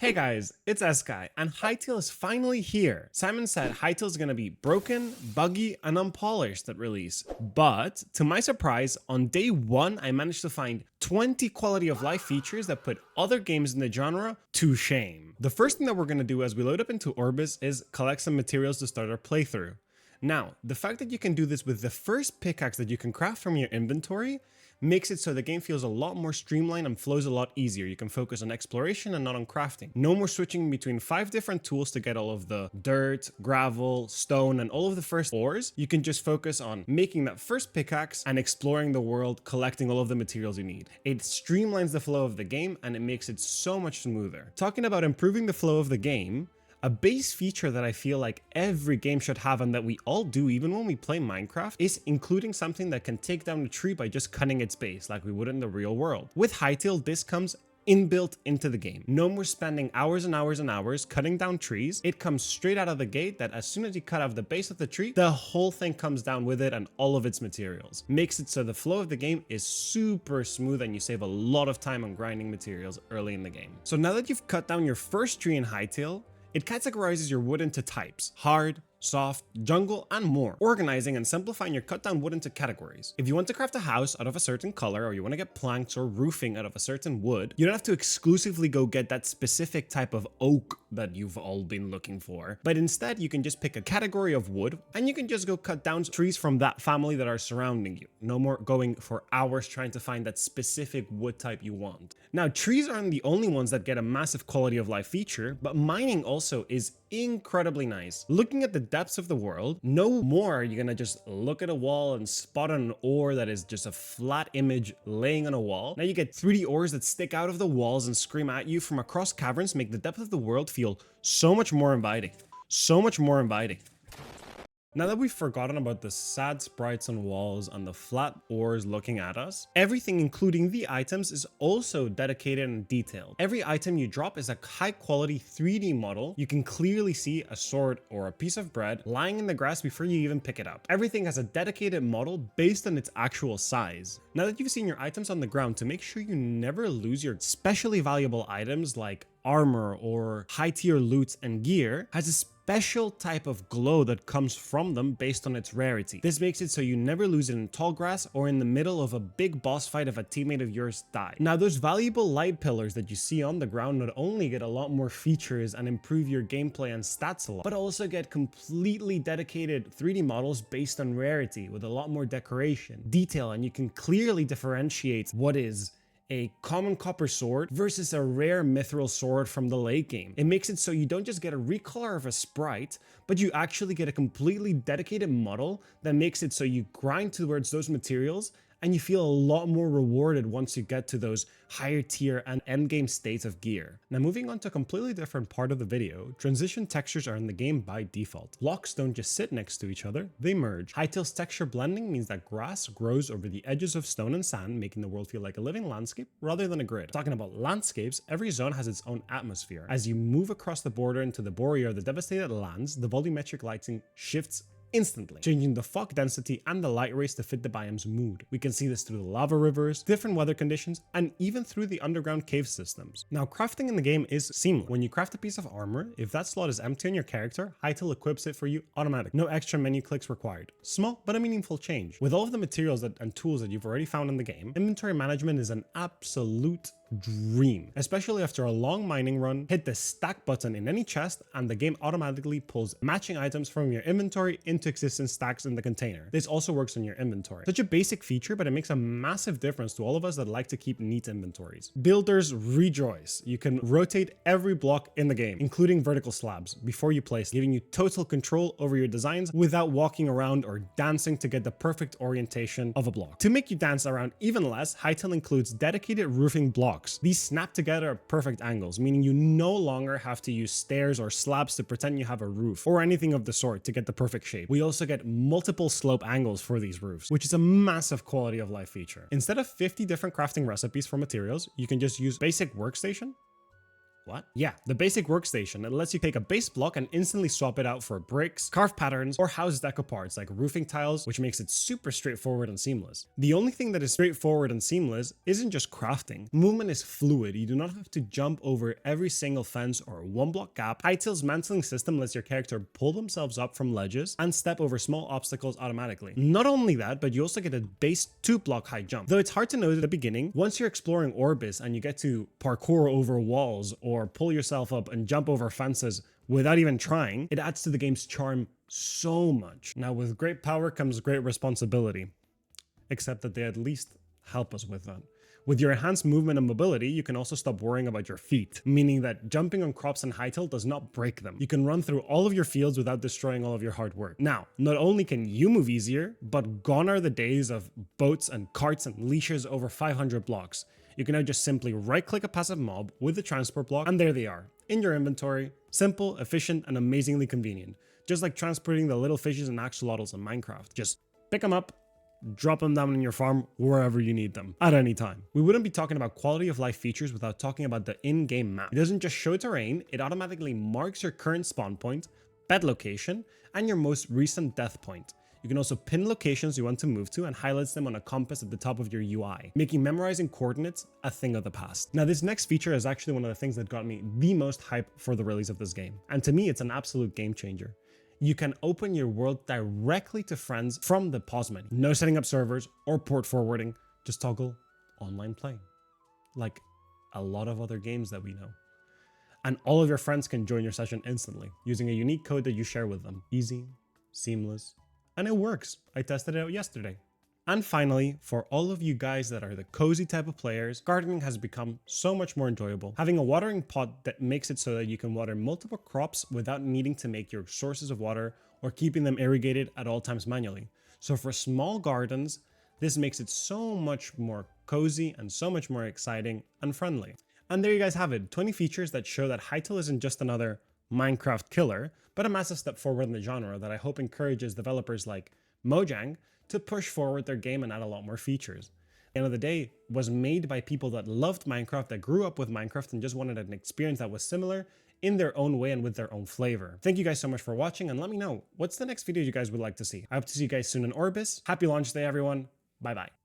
Hey guys, it's S-Guy, and Hytale is finally here. Simon said Hytale is gonna be broken, buggy, and unpolished at release. But, to my surprise, on day 1 I managed to find 20 quality of life features that put other games in the genre to shame. The first thing that we're gonna do as we load up into Orbis is collect some materials to start our playthrough. Now, the fact that you can do this with the first pickaxe that you can craft from your inventory makes it so the game feels a lot more streamlined and flows a lot easier. You can focus on exploration and not on crafting. No more switching between 5 different tools to get all of the dirt, gravel, stone, and all of the first ores. You can just focus on making that first pickaxe and exploring the world, collecting all of the materials you need. It streamlines the flow of the game and it makes it so much smoother. Talking about improving the flow of the game, a base feature that I feel like every game should have and that we all do even when we play Minecraft is including something that can take down a tree by just cutting its base like we would in the real world. With Hytale, this comes inbuilt into the game. No more spending hours and hours and hours cutting down trees. It comes straight out of the gate that as soon as you cut off the base of the tree, the whole thing comes down with it and all of its materials. Makes it so the flow of the game is super smooth and you save a lot of time on grinding materials early in the game. So now that you've cut down your first tree in Hytale, it categorizes your wood into types: hard, soft, jungle, and more, organizing and simplifying your cut down wood into categories. If you want to craft a house out of a certain color, or you want to get planks or roofing out of a certain wood, you don't have to exclusively go get that specific type of oak that you've all been looking for, but instead you can just pick a category of wood and you can just go cut down trees from that family that are surrounding you. No more going for hours trying to find that specific wood type you want. Now, trees aren't the only ones that get a massive quality of life feature, but mining also is incredibly nice. Looking at the depths of the world, no more are you gonna just look at a wall and spot an ore that is just a flat image laying on a wall. Now you get 3D ores that stick out of the walls and scream at you from across caverns, make the depth of the world feel so much more inviting. So much more inviting. Now that we've forgotten about the sad sprites on walls and the flat ores looking at us, everything including the items is also dedicated and detailed. Every item you drop is a high quality 3D model. You can clearly see a sword or a piece of bread lying in the grass before you even pick it up. Everything has a dedicated model based on its actual size. Now that you've seen your items on the ground, to make sure you never lose your specially valuable items like armor or high tier loot and gear, has a special type of glow that comes from them based on its rarity. This makes it so you never lose it in tall grass or in the middle of a big boss fight if a teammate of yours dies. Now, those valuable light pillars that you see on the ground not only get a lot more features and improve your gameplay and stats a lot, but also get completely dedicated 3D models based on rarity with a lot more decoration, detail, and you can clearly differentiate what is a common copper sword versus a rare mithril sword from the late game. It makes it so you don't just get a recolor of a sprite, but you actually get a completely dedicated model that makes it so you grind towards those materials and you feel a lot more rewarded once you get to those higher tier and endgame states of gear. Now, moving on to a completely different part of the video, transition textures are in the game by default. Blocks don't just sit next to each other, they merge. Hytale's texture blending means that grass grows over the edges of stone and sand, making the world feel like a living landscape rather than a grid. Talking about landscapes, every zone has its own atmosphere. As you move across the border into the Borea or the Devastated Lands, the volumetric lighting shifts instantly, changing the fog density and the light rays to fit the biome's mood. We can see this through the lava rivers, different weather conditions, and even through the underground cave systems. Now, crafting in the game is seamless. When you craft a piece of armor, if that slot is empty on your character, Hytale equips it for you automatically. No extra menu clicks required. Small, but a meaningful change. With all of the materials and tools that you've already found in the game, inventory management is an absolute dream. Especially after a long mining run, hit the stack button in any chest and the game automatically pulls matching items from your inventory into existing stacks in the container. This also works on your inventory. Such a basic feature, but it makes a massive difference to all of us that like to keep neat inventories. Builders rejoice. You can rotate every block in the game, including vertical slabs, before you place, giving you total control over your designs without walking around or dancing to get the perfect orientation of a block. To make you dance around even less, Hytale includes dedicated roofing blocks. These snap together at perfect angles, meaning you no longer have to use stairs or slabs to pretend you have a roof or anything of the sort to get the perfect shape. We also get multiple slope angles for these roofs, which is a massive quality of life feature. Instead of 50 different crafting recipes for materials, you can just use basic Workstation. What? Yeah, the basic workstation. It lets you take a base block and instantly swap it out for bricks, carved patterns, or house deco parts like roofing tiles, which makes it super straightforward and seamless. The only thing that is straightforward and seamless isn't just crafting. Movement is fluid. You do not have to jump over every single fence or one block gap. Hytale's Mantling system lets your character pull themselves up from ledges and step over small obstacles automatically. Not only that, but you also get a base 2-block high jump. Though it's hard to know at the beginning, once you're exploring Orbis and you get to parkour over walls or pull yourself up and jump over fences without even trying, it adds to the game's charm so much. Now, with great power comes great responsibility, except that they at least help us with that. With your enhanced movement and mobility, you can also stop worrying about your feet, meaning that jumping on crops in Hytale does not break them. You can run through all of your fields without destroying all of your hard work. Now, not only can you move easier, but gone are the days of boats and carts and leashes over 500 blocks. You can now just simply right-click a passive mob with the transport block, and there they are, in your inventory. Simple, efficient, and amazingly convenient. Just like transporting the little fishes and axolotls in Minecraft. Just pick them up, drop them down in your farm wherever you need them at any time. We wouldn't be talking about quality of life features without talking about the in-game map. It doesn't just show terrain, it automatically marks your current spawn point, bed location, and your most recent death point. You can also pin locations you want to move to and highlights them on a compass at the top of your UI, making memorizing coordinates a thing of the past. Now, this next feature is actually one of the things that got me the most hype for the release of this game. And to me, it's an absolute game changer. You can open your world directly to friends from the pause menu. No setting up servers or port forwarding, just toggle online play, like a lot of other games that we know. And all of your friends can join your session instantly using a unique code that you share with them. Easy, seamless, and it works. I tested it out yesterday. And finally, for all of you guys that are the cozy type of players, gardening has become so much more enjoyable. Having a watering pot that makes it so that you can water multiple crops without needing to make your sources of water or keeping them irrigated at all times manually. So for small gardens, this makes it so much more cozy and so much more exciting and friendly. And there you guys have it, 20 features that show that Hytale isn't just another Minecraft killer, but a massive step forward in the genre that I hope encourages developers like Mojang to push forward their game and add a lot more features. At the end of the day, it was made by people that loved Minecraft, that grew up with Minecraft and just wanted an experience that was similar in their own way and with their own flavor. Thank you guys so much for watching, and let me know, what's the next video you guys would like to see? I hope to see you guys soon in Orbis. Happy launch day, everyone. Bye bye.